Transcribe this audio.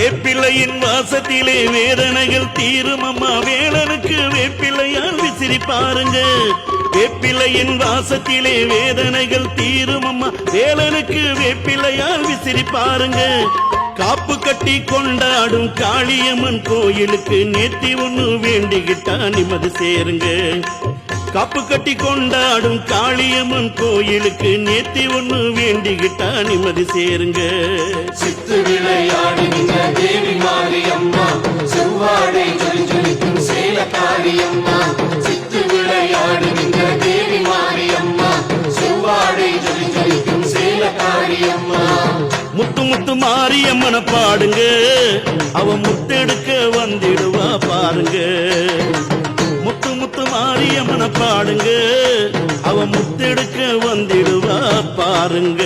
வேப்பிள்ளையின் வாசத்திலே வேதனைகள் தீரும் அம்மா வேலனுக்கு வேப்பிள்ளையால் விசிறி பாருங்க வேப்பிள்ளையின் வாசத்திலே வேதனைகள் தீரும் அம்மா வேலனுக்கு வேப்பிள்ளையால் விசிறி பாருங்க காப்பு கட்டி கொண்டாடும் காளியம்மன் கோயிலுக்கு நேத்தி ஒண்ணு வேண்டிக்கிட்டா நிம்மதி சேருங்க காப்பு கட்டி கொண்டாடும் காளியம்மன் கோயிலுக்கு நேத்தி ஒண்ணு வேண்டிக்கிட்டா நிம்மதி சேருங்க சித்து விளையாடுகின்ற தேவி மாரியம்மா செவ்வாடை ஜொலி ஜொலிக்கும் சேலக்காரியம்மா சித்து விளையாடுகின்ற தேவி மாரியம்மா செவ்வாடை ஜொலி ஜொலிக்கும் சேலக்காரியம்மா முத்து முத்து மாரியம்மனை பாடுங்க அவ முத்தெடுக்க வந்திடுவா பாருங்க முத்து முத்து மாரியம்மனை பாடுங்க அவ முத்தெடுக்க வந்திடுவா பாருங்க